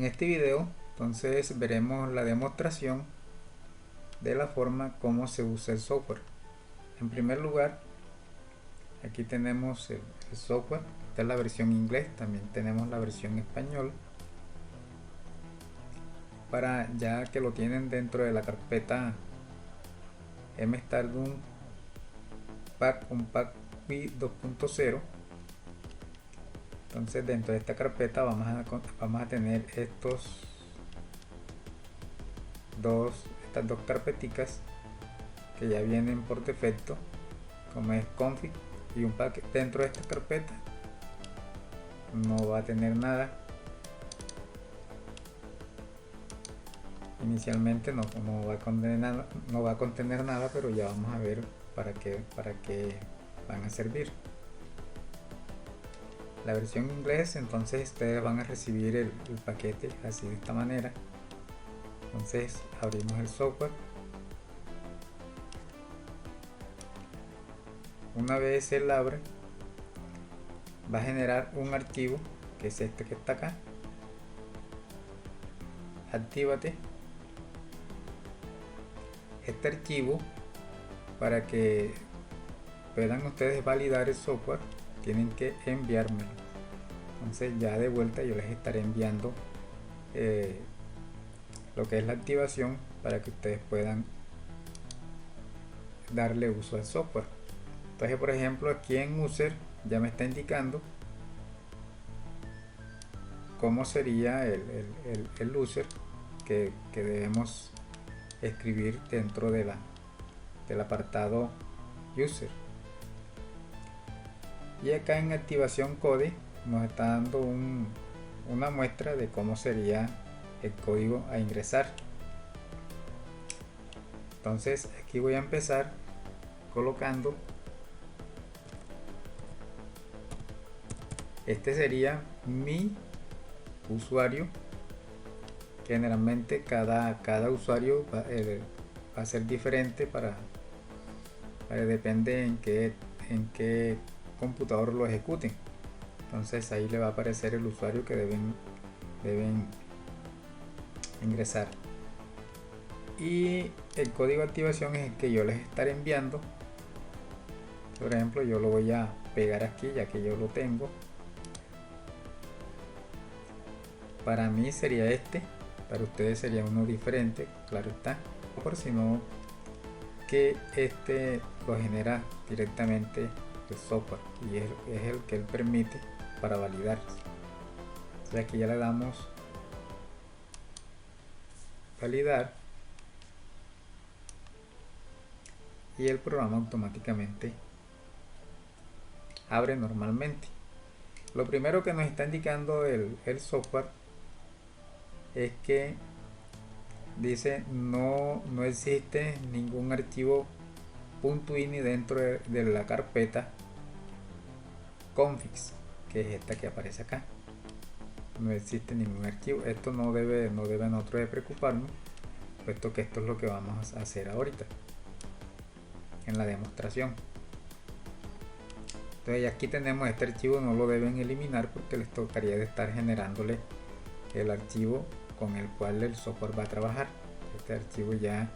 este video entonces veremos la demostración de la forma como se usa el software. En primer lugar, aquí tenemos el software. Esta es la versión inglés, también tenemos la versión español, para ya que lo tienen dentro de la carpeta mstardun Unpackwi 2.0. entonces dentro de esta carpeta vamos a tener estas dos carpeticas que ya vienen por defecto, como es config y unpack. Dentro de esta carpeta no va a tener nada, inicialmente no va a contener nada, pero ya vamos a ver para qué van a servir. La versión inglés, entonces ustedes van a recibir el paquete así, de esta manera. Entonces abrimos el software. Una vez él abre, va a generar un archivo que es este que está acá. Actívate. Este archivo, para que puedan ustedes validar el software, tienen que enviármelo. Entonces ya de vuelta yo les estaré enviando lo que es la activación, para que ustedes puedan darle uso al software. Entonces, por ejemplo, aquí en user ya me está indicando cómo sería el user que debemos escribir dentro de del apartado user. Y acá en activación code nos está dando una muestra de cómo sería el código a ingresar. Entonces aquí voy a empezar colocando, este sería mi usuario. Generalmente cada usuario va a ser diferente, depende en qué computador lo ejecuten. Entonces ahí le va a aparecer el usuario que deben ingresar, y el código de activación es el que yo les estaré enviando. Por ejemplo, yo lo voy a pegar aquí, ya que yo lo tengo. Para mí sería este, para ustedes sería uno diferente, claro está, por si no, que este lo genera directamente el software y es el que él permite para validar. O sea, aquí ya le damos validar y el programa automáticamente abre normalmente. Lo primero que nos está indicando el software es que dice no existe ningún archivo .ini dentro de la carpeta configs, que es esta que aparece acá. No existe ningún archivo. Esto no debe nosotros de preocuparnos, puesto que esto es lo que vamos a hacer ahorita en la demostración. Entonces aquí tenemos este archivo, no lo deben eliminar porque les tocaría de estar generándole el archivo con el cual el software va a trabajar. Este archivo ya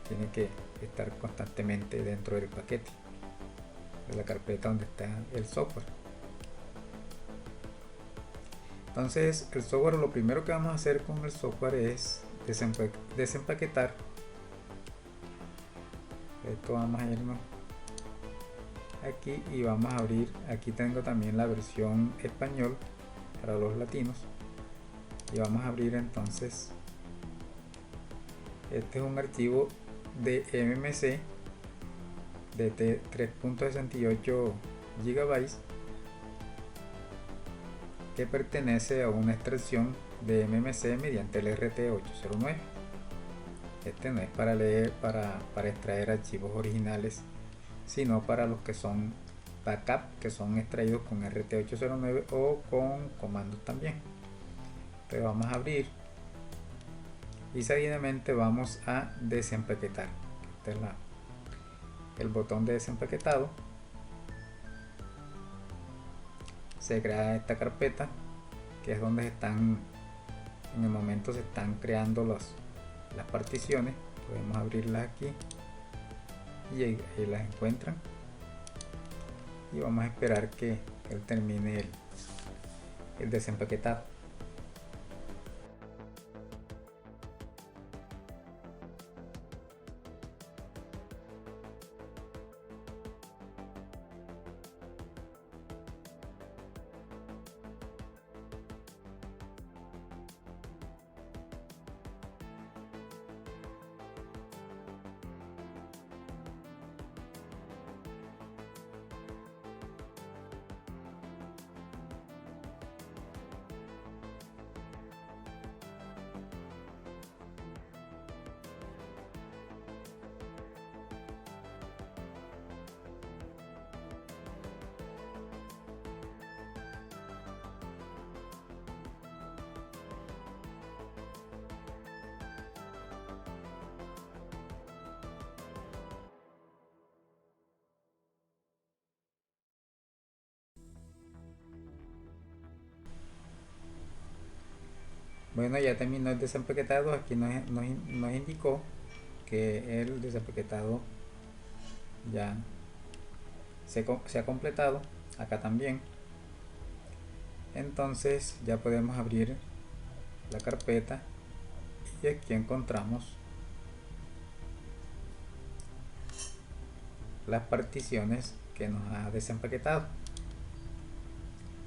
tiene que estar constantemente dentro del paquete, de la carpeta donde está el software. Entonces el software, lo primero que vamos a hacer con el software es desempaquetar. Esto vamos a irnos aquí y vamos a abrir, aquí tengo también la versión español para los latinos, y vamos a abrir entonces, este es un archivo de MMC de 3.68 GB que pertenece a una extracción de MMC mediante el RT809. Este no es para leer, para extraer archivos originales, sino para los que son backup, que son extraídos con RT809 o con comandos también. Entonces vamos a abrir y seguidamente vamos a desempaquetar. Este es el botón de desempaquetado. Se crea esta carpeta, que es donde están en el momento se están creando las particiones. Podemos abrirlas aquí y ahí las encuentran, y vamos a esperar que él termine el desempaquetado. Bueno, ya terminó el desempaquetado. Aquí nos indicó que el desempaquetado ya se ha completado. Acá también. Entonces ya podemos abrir la carpeta y aquí encontramos las particiones que nos ha desempaquetado.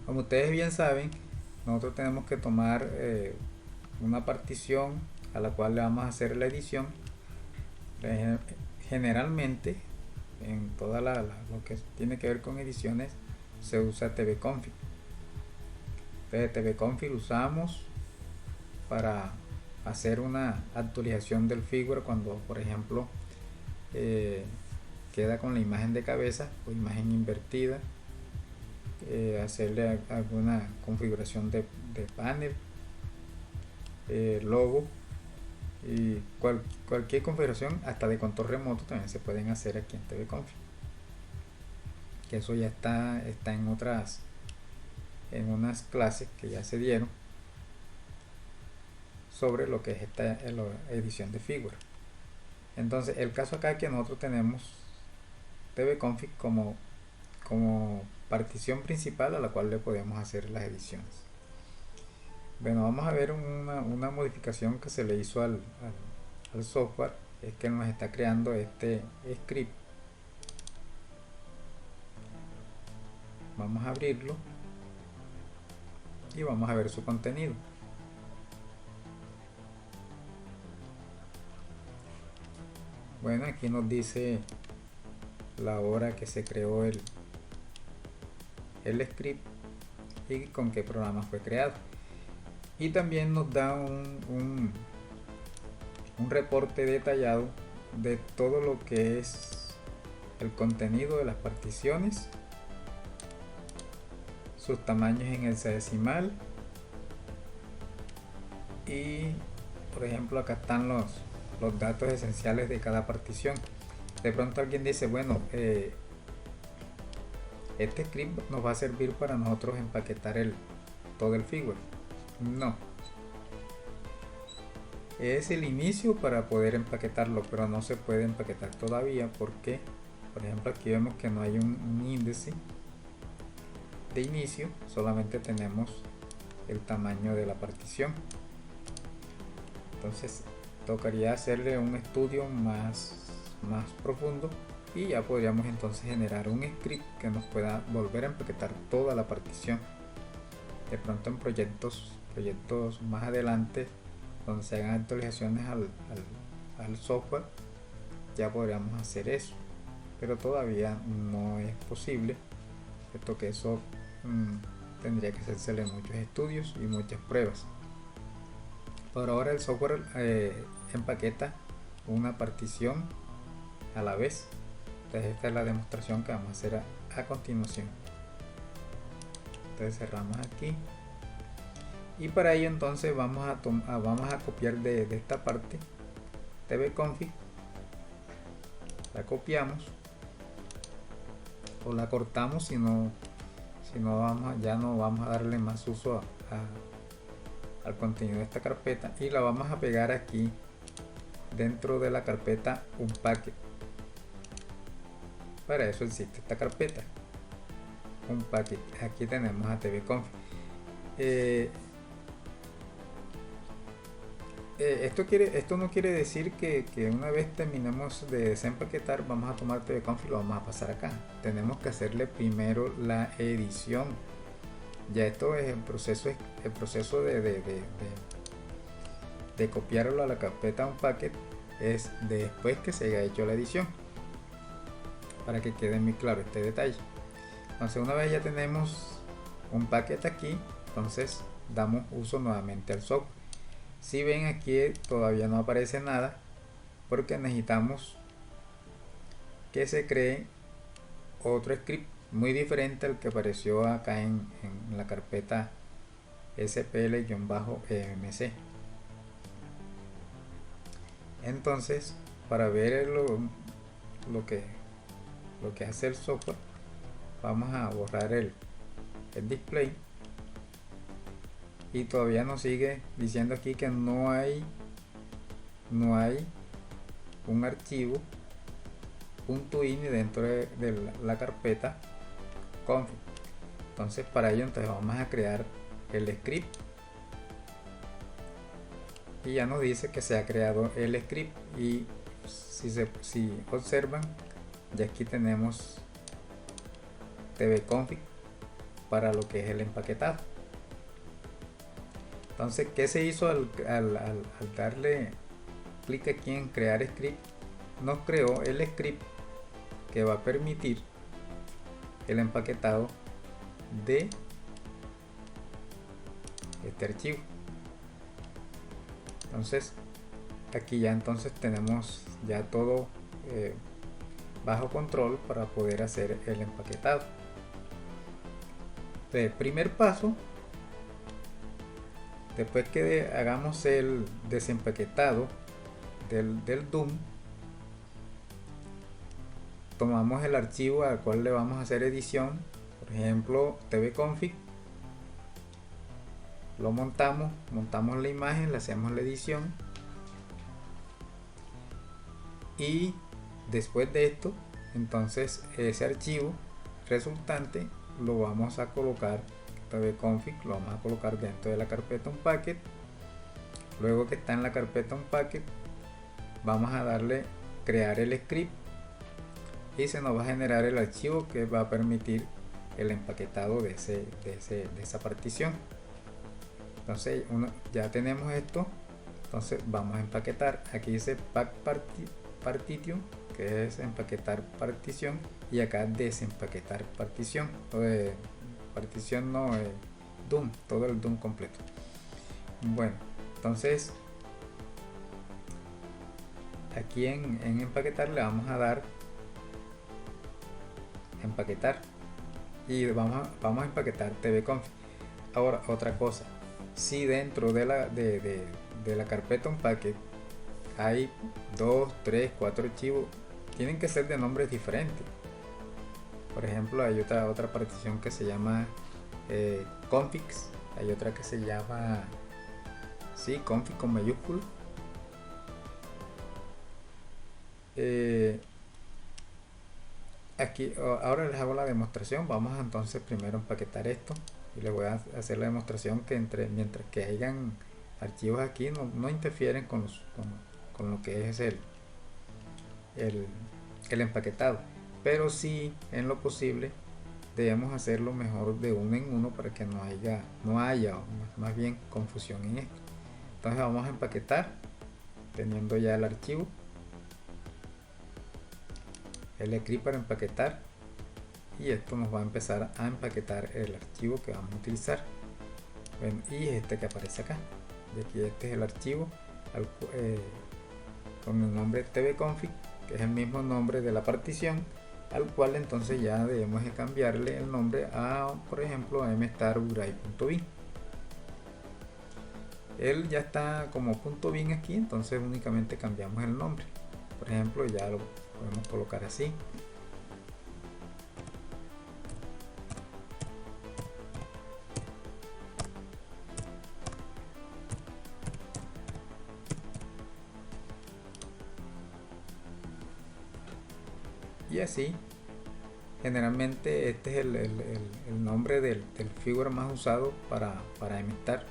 Como ustedes bien saben, nosotros tenemos que tomar una partición a la cual le vamos a hacer la edición. Generalmente en toda lo que tiene que ver con ediciones se usa tvconfig. Entonces tvconfig usamos para hacer una actualización del firmware cuando, por ejemplo, queda con la imagen de cabeza o imagen invertida, hacerle alguna configuración de panel, logo y cualquier configuración, hasta de control remoto también se pueden hacer aquí en tvconfig, que eso ya está en unas clases que ya se dieron sobre lo que es esta edición de firmware. Entonces el caso acá es que nosotros tenemos tvconfig como partición principal a la cual le podemos hacer las ediciones. Bueno, vamos a ver una modificación que se le hizo al software. Es que nos está creando este script. Vamos a abrirlo y vamos a ver su contenido. Bueno, aquí nos dice la hora que se creó el script y con qué programa fue creado, y también nos da un reporte detallado de todo lo que es el contenido de las particiones, sus tamaños en hexadecimal, y por ejemplo acá están los datos esenciales de cada partición. De pronto alguien dice, bueno, este script nos va a servir para nosotros empaquetar todo el firmware. No, es el inicio para poder empaquetarlo, pero no se puede empaquetar todavía porque, por ejemplo, aquí vemos que no hay un índice de inicio, solamente tenemos el tamaño de la partición. Entonces tocaría hacerle un estudio más profundo y ya podríamos entonces generar un script que nos pueda volver a empaquetar toda la partición. De pronto en proyectos más adelante, donde se hagan actualizaciones al software, ya podríamos hacer eso, pero todavía no es posible, puesto que eso tendría que hacerse muchos estudios y muchas pruebas. Por ahora el software empaqueta una partición a la vez. Entonces esta es la demostración que vamos a hacer a continuación. Entonces cerramos aquí, y para ello entonces vamos a copiar de esta parte tvconfig, la copiamos o la cortamos si no ya no vamos a darle más uso al contenido de esta carpeta y la vamos a pegar aquí dentro de la carpeta Unpacked. Para eso existe esta carpeta Unpacked. Aquí tenemos a tvconfig. Esto no quiere decir que una vez terminemos de desempaquetar vamos a tomar tvconfig y lo vamos a pasar acá. Tenemos que hacerle primero la edición. Ya esto es el proceso de copiarlo a la carpeta Unpacked es después que se haya hecho la edición, para que quede muy claro este detalle. Entonces, una vez ya tenemos un paquete aquí, entonces damos uso nuevamente al software. Si ven, aquí todavía no aparece nada porque necesitamos que se cree otro script muy diferente al que apareció acá en la carpeta spl-emc. Entonces, para ver lo que hace el software, vamos a borrar el display, y todavía nos sigue diciendo aquí que no hay un archivo .ini dentro de la carpeta config. Entonces, para ello vamos a crear el script, y ya nos dice que se ha creado el script. Y si observan, ya aquí tenemos tvconfig para lo que es el empaquetado. Entonces, ¿qué se hizo al darle clic aquí en crear script? Nos creó el script que va a permitir el empaquetado de este archivo. Entonces, aquí ya tenemos ya todo bajo control para poder hacer el empaquetado. El primer paso, después que hagamos el desempaquetado del DOM, tomamos el archivo al cual le vamos a hacer edición, por ejemplo tvconfig, lo montamos la imagen, le hacemos la edición, y después de esto, entonces ese archivo resultante lo vamos a colocar, tvconfig lo vamos a colocar dentro de la carpeta Unpacked. Luego que está en la carpeta Unpacked, vamos a darle crear el script y se nos va a generar el archivo que va a permitir el empaquetado de esa partición. Entonces, ya tenemos esto. Entonces vamos a empaquetar. Aquí dice pack partition, que es empaquetar partición, y acá desempaquetar partición. Partición no, DOM, todo el DOM completo. Bueno, entonces aquí en empaquetar le vamos a dar empaquetar, y vamos a empaquetar tvconfig. Ahora, otra cosa, si dentro de la carpeta Unpacked hay 2, 3, 4 archivos, tienen que ser de nombres diferentes. Por ejemplo, hay otra partición que se llama configs, hay otra que se llama config con mayúsculas. Aquí ahora les hago la demostración. Vamos entonces primero a empaquetar esto, y les voy a hacer la demostración que mientras que hayan archivos aquí no interfieren con lo que es el empaquetado, pero sí, en lo posible debemos hacerlo mejor de uno en uno para que no haya más bien confusión en esto. Entonces vamos a empaquetar teniendo ya el archivo, el script para empaquetar, y esto nos va a empezar a empaquetar el archivo que vamos a utilizar. Bueno, y este que aparece acá, y aquí este es el archivo con el nombre tvconfig, que es el mismo nombre de la partición, al cual entonces ya debemos de cambiarle el nombre a, por ejemplo, a mstar.urai.bin. Él ya está como .bin aquí, entonces únicamente cambiamos el nombre. Por ejemplo, ya lo podemos colocar así. y así. Generalmente este es el nombre del firmware más usado para MStar,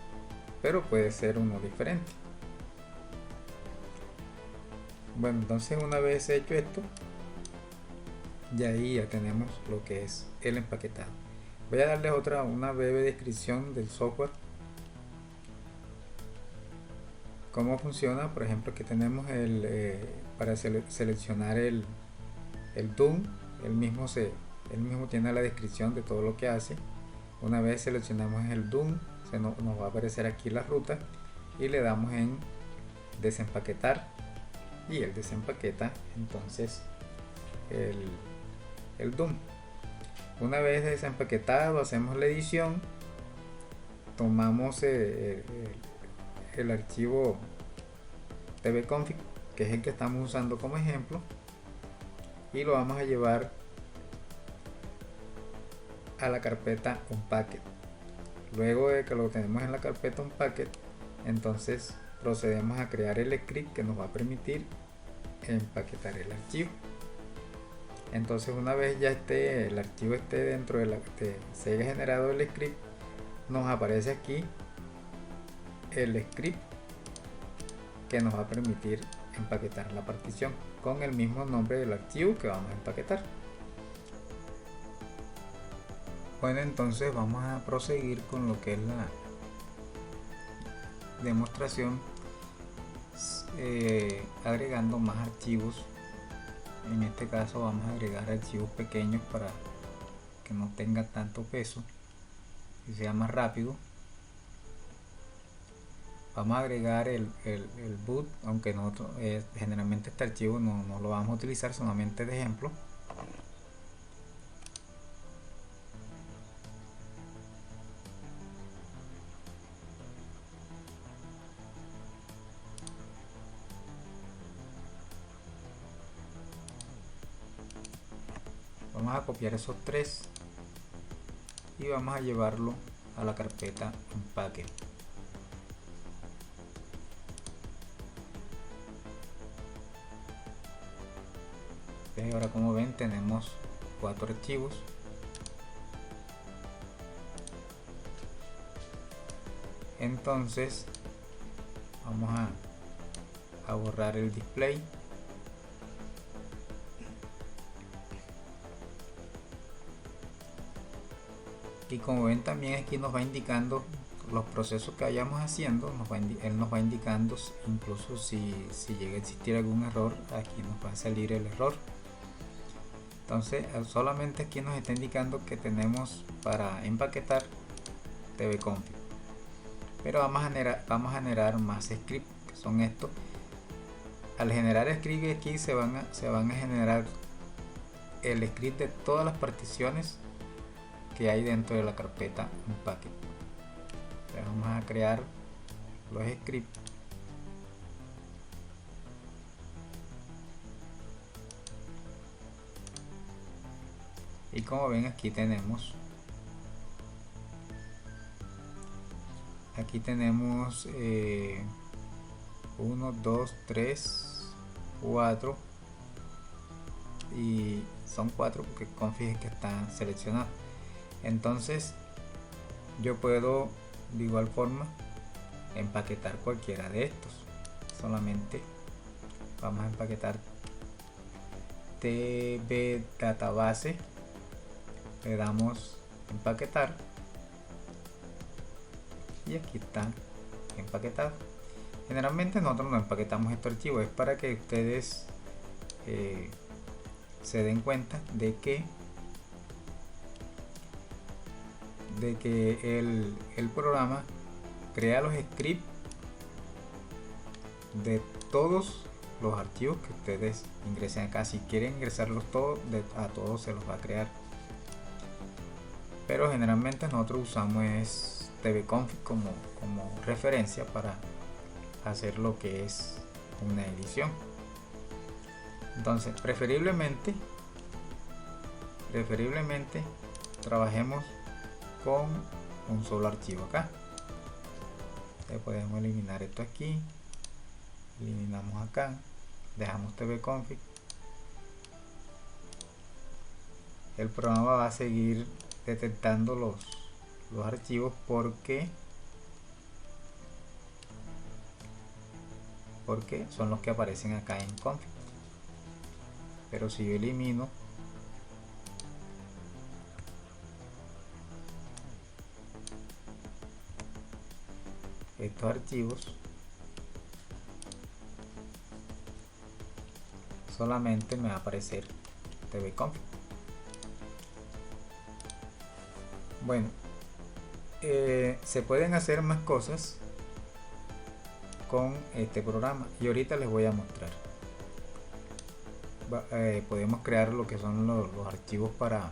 pero puede ser uno diferente. Bueno, entonces una vez hecho esto, ya ahí ya tenemos lo que es el empaquetado. Voy a darles una breve descripción del software, cómo funciona. Por ejemplo, aquí tenemos para seleccionar el DOM. Él mismo tiene la descripción de todo lo que hace. Una vez seleccionamos el DOM, nos va a aparecer aquí la ruta y le damos en desempaquetar y él desempaqueta entonces el DOM. Una vez desempaquetado, hacemos la edición, tomamos el archivo tvconfig, que es el que estamos usando como ejemplo, y lo vamos a llevar a la carpeta unpacked. Luego de que lo tenemos en la carpeta unpacked, entonces procedemos a crear el script que nos va a permitir empaquetar el archivo. Entonces una vez ya el archivo esté dentro se haya generado el script, nos aparece aquí el script que nos va a permitir empaquetar la partición con el mismo nombre del archivo que vamos a empaquetar. Bueno, entonces vamos a proseguir con lo que es la demostración, agregando más archivos. En este caso vamos a agregar archivos pequeños para que no tenga tanto peso y sea más rápido. Vamos a agregar el boot, aunque nosotros generalmente este archivo no lo vamos a utilizar, solamente de ejemplo. Vamos a copiar esos tres y vamos a llevarlo a la carpeta Unpacked. Ahora, como ven, tenemos 4 archivos. Entonces vamos a borrar el display. Y como ven, también aquí nos va indicando los procesos que vayamos haciendo. Él nos va indicando incluso si llega a existir algún error. Aquí nos va a salir el error. Entonces solamente aquí nos está indicando que tenemos para empaquetar tvconfig, pero vamos a generar más scripts, que son estos. Al generar script aquí se van a generar el script de todas las particiones que hay dentro de la carpeta Unpacked. Entonces vamos a crear los scripts. Y como ven, aquí tenemos 1, 2, 3, 4, y son 4 porque config que está seleccionado. Entonces yo puedo de igual forma empaquetar cualquiera de estos. Solamente vamos a empaquetar tv database, le damos empaquetar y aquí está empaquetado. Generalmente nosotros no empaquetamos estos archivos, es para que ustedes se den cuenta de que el programa crea los scripts de todos los archivos que ustedes ingresen acá. Si quieren ingresarlos todos, a todos se los va a crear, pero generalmente nosotros usamos tvconfig como referencia para hacer lo que es una edición. Entonces preferiblemente trabajemos con un solo archivo acá. Le podemos eliminar esto aquí, eliminamos acá, dejamos tvconfig el programa va a seguir detectando los archivos porque son los que aparecen acá en config. Pero si yo elimino estos archivos, solamente me va a aparecer tvconfig. Bueno, se pueden hacer más cosas con este programa y ahorita les voy a mostrar. Podemos crear lo que son los archivos para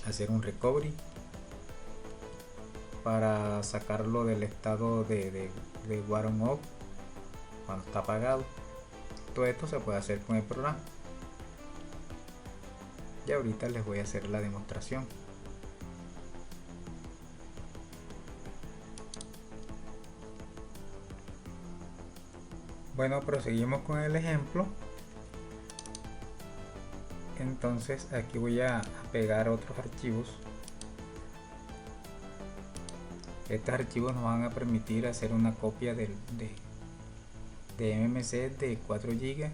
hacer un recovery, para sacarlo del estado de bottom up cuando está apagado. Todo esto se puede hacer con el programa y ahorita les voy a hacer la demostración. Bueno, proseguimos con el ejemplo. Entonces aquí voy a pegar otros archivos. Estos archivos nos van a permitir hacer una copia de MMC de 4 GB,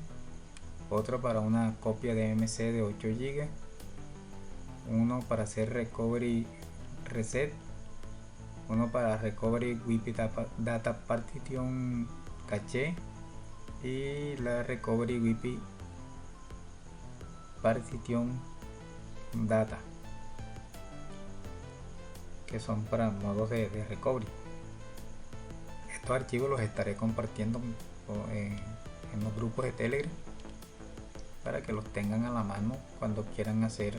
otro para una copia de MMC de 8 GB, uno para hacer recovery reset, uno para recovery WIPI data partition caché y la recovery WIPI partition data, que son para modos de recovery. Estos archivos los estaré compartiendo en los grupos de Telegram para que los tengan a la mano cuando quieran hacer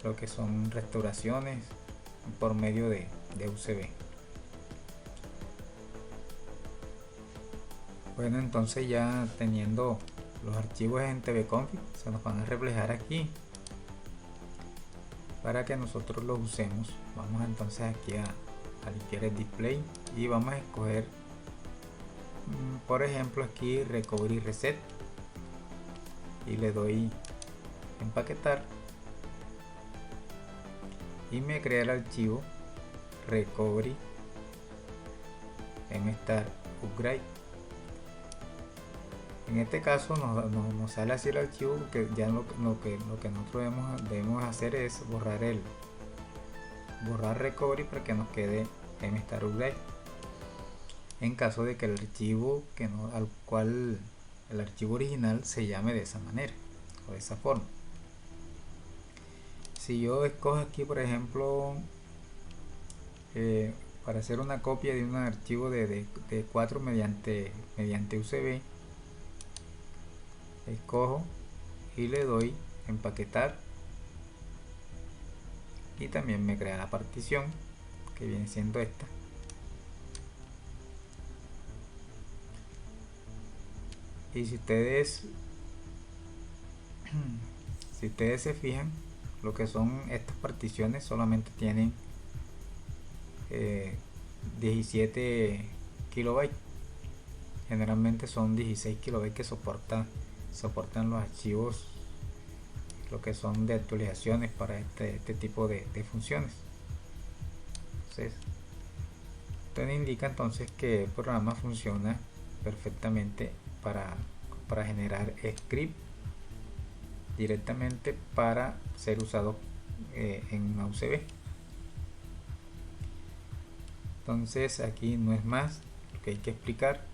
lo que son restauraciones por medio de UCB. Bueno, entonces ya teniendo los archivos en tvconfig, se nos van a reflejar aquí para que nosotros los usemos. Vamos entonces aquí a limpiar el display y vamos a escoger, por ejemplo, aquí recovery reset y le doy empaquetar y me crea el archivo recovery mstar upgrade. En este caso nos sale así el archivo, porque ya lo que nosotros debemos hacer es borrar recovery para que nos quede mstar upgrade, en caso de que el archivo el archivo original se llame de esa manera o de esa forma. Si yo escojo aquí, por ejemplo, para hacer una copia de un archivo de 4 mediante UCB, escojo y le doy empaquetar y también me crea la partición que viene siendo esta. Y si ustedes se fijan, lo que son estas particiones solamente tienen 17 kilobytes. Generalmente son 16 kilobytes que soportan los archivos, lo que son de actualizaciones para este tipo de funciones. Entonces, esto indica entonces que el programa funciona perfectamente para generar script directamente para ser usado en una UCB. Entonces aquí no es más lo que hay que explicar.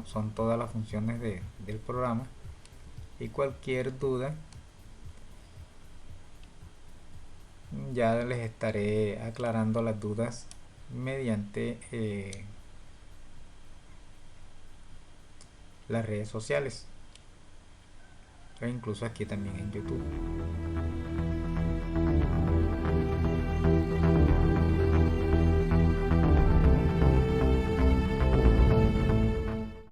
Son todas las funciones del programa, y cualquier duda ya les estaré aclarando las dudas mediante las redes sociales e incluso aquí también en YouTube.